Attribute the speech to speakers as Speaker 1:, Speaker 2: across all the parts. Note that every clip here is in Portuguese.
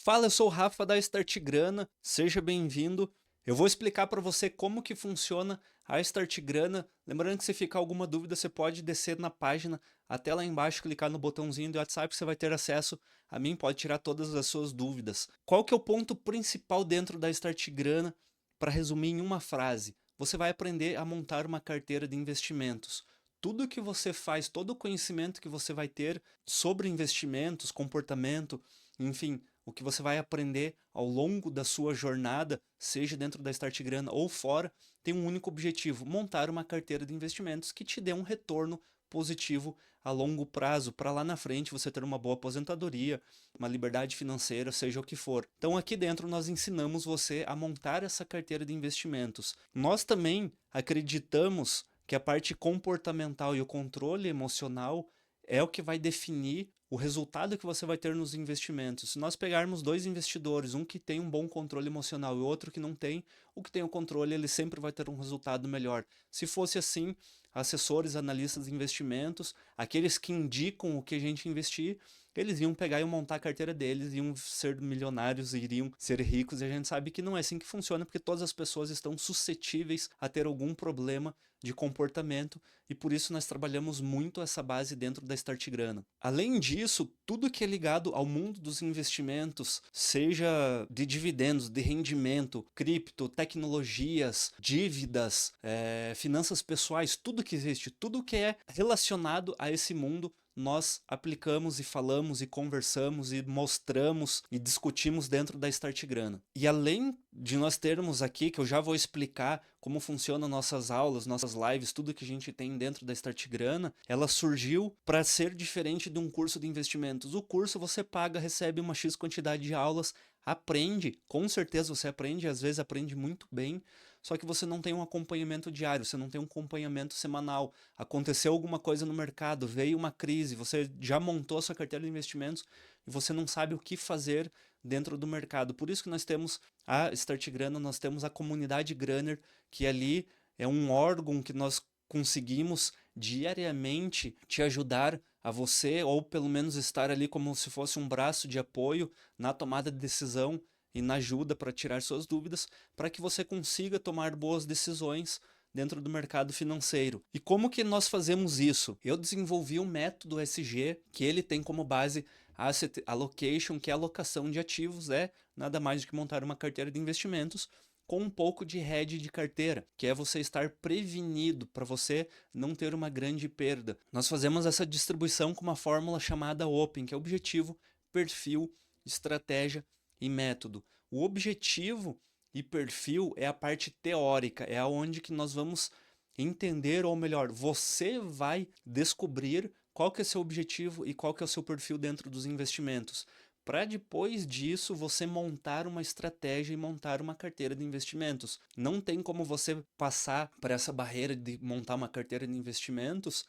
Speaker 1: Fala, eu sou o Rafa da Start Grana, seja bem-vindo. Eu vou explicar para você como que funciona a Start Grana. Lembrando que se ficar alguma dúvida, você pode descer na página, até lá embaixo, clicar no botãozinho do WhatsApp, você vai ter acesso a mim, pode tirar todas as suas dúvidas. Qual que é o ponto principal dentro da Start Grana? Para resumir em uma frase, você vai aprender a montar uma carteira de investimentos. Tudo que você faz, todo o conhecimento que você vai ter sobre investimentos, comportamento, enfim, o que você vai aprender ao longo da sua jornada, seja dentro da Start Grana ou fora, tem um único objetivo: montar uma carteira de investimentos que te dê um retorno positivo a longo prazo, para lá na frente você ter uma boa aposentadoria, uma liberdade financeira, seja o que for. Então aqui dentro nós ensinamos você a montar essa carteira de investimentos. Nós também acreditamos que a parte comportamental e o controle emocional é o que vai definir o resultado que você vai ter nos investimentos. Se nós pegarmos dois investidores, um que tem um bom controle emocional e outro que não tem, o que tem o controle, ele sempre vai ter um resultado melhor. Se fosse assim, assessores, analistas de investimentos, aqueles que indicam o que a gente investir, eles iam pegar e montar a carteira deles, iam ser milionários, iriam ser ricos, e a gente sabe que não é assim que funciona, porque todas as pessoas estão suscetíveis a ter algum problema de comportamento, e por isso nós trabalhamos muito essa base dentro da Start Grana. Além disso, tudo que é ligado ao mundo dos investimentos, seja de dividendos, de rendimento, cripto, tecnologias, dívidas, finanças pessoais, tudo que existe, tudo que é relacionado a esse mundo, nós aplicamos e falamos e conversamos e mostramos e discutimos dentro da Start Grana. E além de nós termos aqui, que eu já vou explicar como funcionam nossas aulas, nossas lives, tudo que a gente tem dentro da Start Grana, ela surgiu para ser diferente de um curso de investimentos. O curso você paga, recebe uma X quantidade de aulas, aprende, com certeza você aprende, às vezes aprende muito bem, só que você não tem um acompanhamento diário, você não tem um acompanhamento semanal. Aconteceu alguma coisa no mercado, veio uma crise, você já montou a sua carteira de investimentos e você não sabe o que fazer dentro do mercado. Por isso que nós temos a Start Grana, nós temos a comunidade Graner, que ali é um órgão que nós conseguimos diariamente te ajudar a você, ou pelo menos estar ali como se fosse um braço de apoio na tomada de decisão e na ajuda para tirar suas dúvidas, para que você consiga tomar boas decisões dentro do mercado financeiro. E como que nós fazemos isso? Eu desenvolvi um método SG, que ele tem como base Asset Allocation, que é a alocação de ativos, é nada mais do que montar uma carteira de investimentos com um pouco de hedge de carteira, que é você estar prevenido para você não ter uma grande perda. Nós fazemos essa distribuição com uma fórmula chamada OPEN, que é objetivo, perfil, estratégia e método. O objetivo e perfil é a parte teórica, é aonde que nós vamos entender, ou melhor, você vai descobrir qual que é seu objetivo e qual que é o seu perfil dentro dos investimentos, para depois disso você montar uma estratégia e montar uma carteira de investimentos. Não tem como você passar para essa barreira de montar uma carteira de investimentos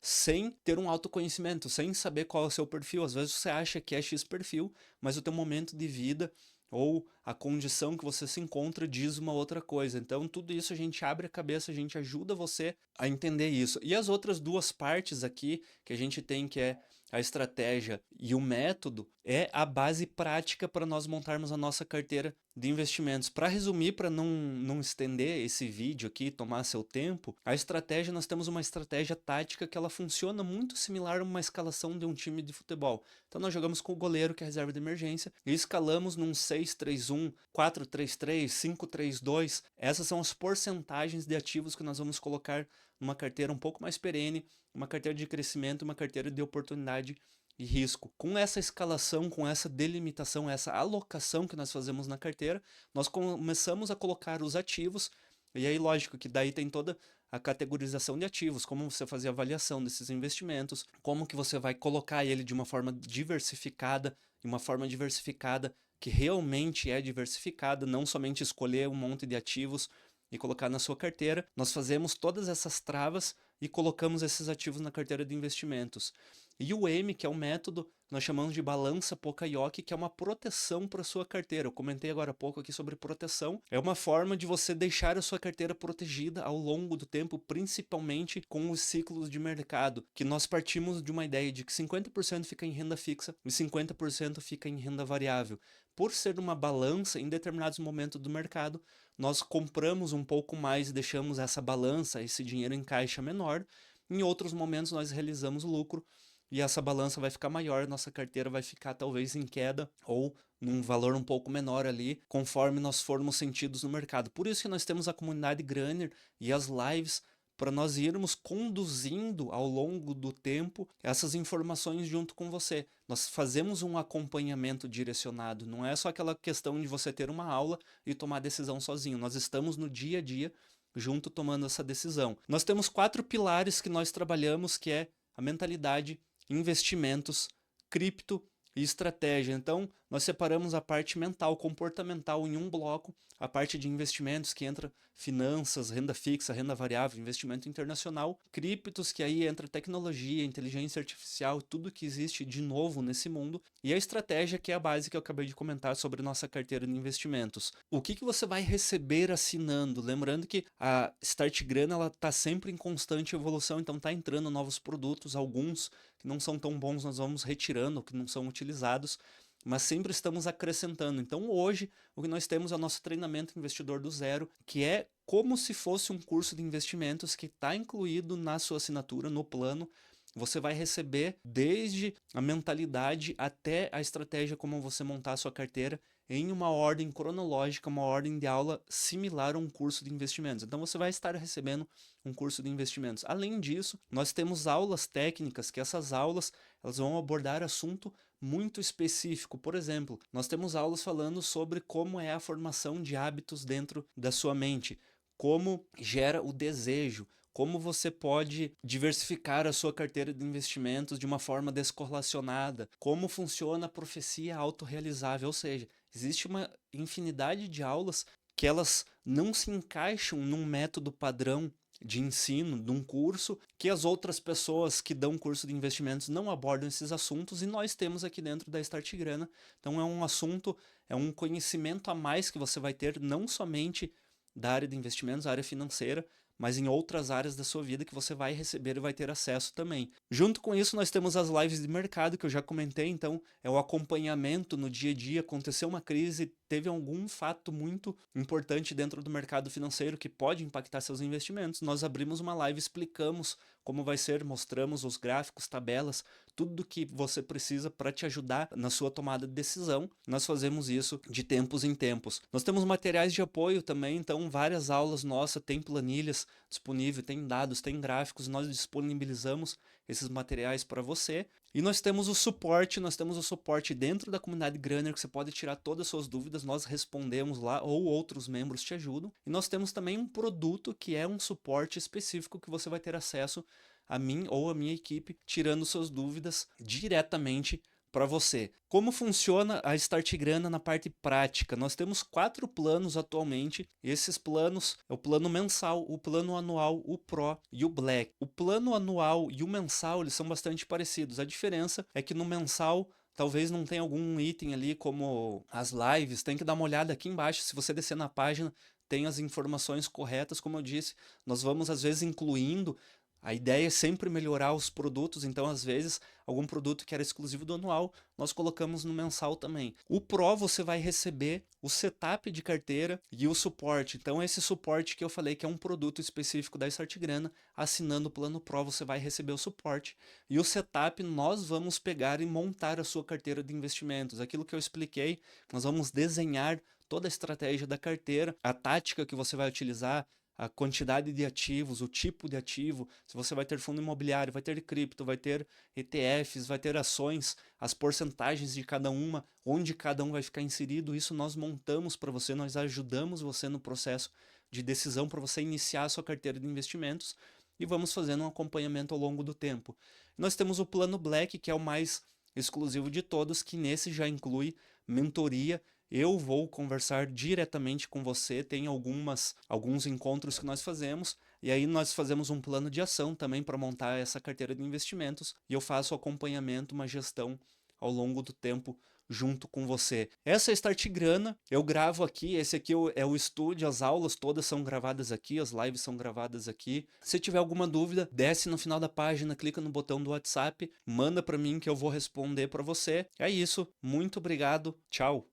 Speaker 1: sem ter um autoconhecimento, sem saber qual é o seu perfil. Às vezes você acha que é X perfil, mas o teu momento de vida ou a condição que você se encontra diz uma outra coisa. Então, tudo isso a gente abre a cabeça, a gente ajuda você a entender isso. E as outras duas partes aqui que a gente tem, que é a estratégia e o método, é a base prática para nós montarmos a nossa carteira de investimentos. Para resumir, para não estender esse vídeo aqui, tomar seu tempo, a estratégia, nós temos uma estratégia tática que ela funciona muito similar a uma escalação de um time de futebol. Então nós jogamos com o goleiro, que é a reserva de emergência, e escalamos num 6-3-1, 4-3-3, 5-3-2. Essas são as porcentagens de ativos que nós vamos colocar numa carteira um pouco mais perene, uma carteira de crescimento, uma carteira de oportunidade e risco. Com essa escalação, com essa delimitação, essa alocação que nós fazemos na carteira, nós começamos a colocar os ativos, e aí lógico que daí tem toda a categorização de ativos, como você fazer a avaliação desses investimentos, como que você vai colocar ele de uma forma diversificada, e uma forma diversificada que realmente é diversificada, não somente escolher um monte de ativos e colocar na sua carteira. Nós fazemos todas essas travas e colocamos esses ativos na carteira de investimentos. E o M, que é o método, nós chamamos de balança Pokayoke, que é uma proteção para a sua carteira. Eu comentei agora há pouco aqui sobre proteção. É uma forma de você deixar a sua carteira protegida ao longo do tempo, principalmente com os ciclos de mercado, que nós partimos de uma ideia de que 50% fica em renda fixa e 50% fica em renda variável. por ser uma balança, em determinados momentos do mercado, nós compramos um pouco mais e deixamos essa balança, esse dinheiro em caixa menor. Em outros momentos nós realizamos lucro e essa balança vai ficar maior, nossa carteira vai ficar talvez em queda ou num valor um pouco menor ali, conforme nós formos sentidos no mercado. Por isso que nós temos a comunidade Grânner e as lives para nós irmos conduzindo ao longo do tempo essas informações junto com você. Nós fazemos um acompanhamento direcionado, não é só aquela questão de você ter uma aula e tomar decisão sozinho. Nós estamos no dia a dia junto tomando essa decisão. Nós temos 4 pilares que nós trabalhamos, que é a mentalidade, investimentos, cripto e estratégia. Então, nós separamos a parte mental, comportamental em um bloco, a parte de investimentos que entra finanças, renda fixa, renda variável, investimento internacional, criptos, que aí entra tecnologia, inteligência artificial, tudo que existe de novo nesse mundo, e a estratégia, que é a base que eu acabei de comentar sobre nossa carteira de investimentos. O que você vai receber assinando? Lembrando que a Start Grana ela está sempre em constante evolução, então está entrando novos produtos, alguns que não são tão bons nós vamos retirando, que não são utilizados, mas sempre estamos acrescentando. Então hoje o que nós temos é o nosso treinamento Investidor do Zero, que é como se fosse um curso de investimentos que está incluído na sua assinatura, no plano. Você vai receber desde a mentalidade até a estratégia, como você montar a sua carteira, em uma ordem cronológica, uma ordem de aula similar a um curso de investimentos. Então você vai estar recebendo um curso de investimentos. Além disso, nós temos aulas técnicas, que essas aulas elas vão abordar assunto muito específico. Por exemplo, nós temos aulas falando sobre como é a formação de hábitos dentro da sua mente, como gera o desejo, como você pode diversificar a sua carteira de investimentos de uma forma descorrelacionada, como funciona a profecia autorrealizável, ou seja, existe uma infinidade de aulas que elas não se encaixam num método padrão de ensino, de um curso, que as outras pessoas que dão curso de investimentos não abordam esses assuntos e nós temos aqui dentro da Start Grana. Então é um assunto, é um conhecimento a mais que você vai ter, não somente da área de investimentos, a área financeira, mas em outras áreas da sua vida que você vai receber e vai ter acesso também. Junto com isso, nós temos as lives de mercado, que eu já comentei, então é o acompanhamento no dia a dia. Aconteceu uma crise, teve algum fato muito importante dentro do mercado financeiro que pode impactar seus investimentos. Nós abrimos uma live, explicamos como vai ser, mostramos os gráficos, tabelas, tudo que você precisa para te ajudar na sua tomada de decisão. Nós fazemos isso de tempos em tempos. Nós temos materiais de apoio também, então várias aulas nossas, tem planilhas disponíveis, tem dados, tem gráficos, nós disponibilizamos esses materiais para você. E nós temos o suporte dentro da comunidade Grânner, que você pode tirar todas as suas dúvidas, nós respondemos lá ou outros membros te ajudam. E nós temos também um produto que é um suporte específico que você vai ter acesso a mim ou a minha equipe, tirando suas dúvidas diretamente para você. Como funciona a Start Grana na parte prática? Nós temos 4 planos atualmente. Esses planos é o plano mensal, o plano anual, o Pro e o Black. O plano anual e o mensal eles são bastante parecidos. A diferença é que no mensal talvez não tenha algum item ali como as lives. Tem que dar uma olhada aqui embaixo. Se você descer na página, tem as informações corretas. Como eu disse, nós vamos às vezes incluindo. A ideia é sempre melhorar os produtos, então às vezes algum produto que era exclusivo do anual, nós colocamos no mensal também. O Pro você vai receber o setup de carteira e o suporte. Então esse suporte que eu falei que é um produto específico da Start Grana, assinando o plano Pro você vai receber o suporte. E o setup nós vamos pegar e montar a sua carteira de investimentos. Aquilo que eu expliquei, nós vamos desenhar toda a estratégia da carteira, a tática que você vai utilizar, a quantidade de ativos, o tipo de ativo, se você vai ter fundo imobiliário, vai ter cripto, vai ter ETFs, vai ter ações, as porcentagens de cada uma, onde cada um vai ficar inserido, isso nós montamos para você, nós ajudamos você no processo de decisão para você iniciar a sua carteira de investimentos e vamos fazendo um acompanhamento ao longo do tempo. Nós temos o plano Black, que é o mais exclusivo de todos, que nesse já inclui mentoria. Eu vou conversar diretamente com você, tem alguns encontros que nós fazemos, e aí nós fazemos um plano de ação também para montar essa carteira de investimentos, e eu faço acompanhamento, uma gestão ao longo do tempo junto com você. Essa é a Start Grana, eu gravo aqui, esse aqui é o estúdio, as aulas todas são gravadas aqui, as lives são gravadas aqui. Se tiver alguma dúvida, desce no final da página, clica no botão do WhatsApp, manda para mim que eu vou responder para você. É isso, muito obrigado, tchau!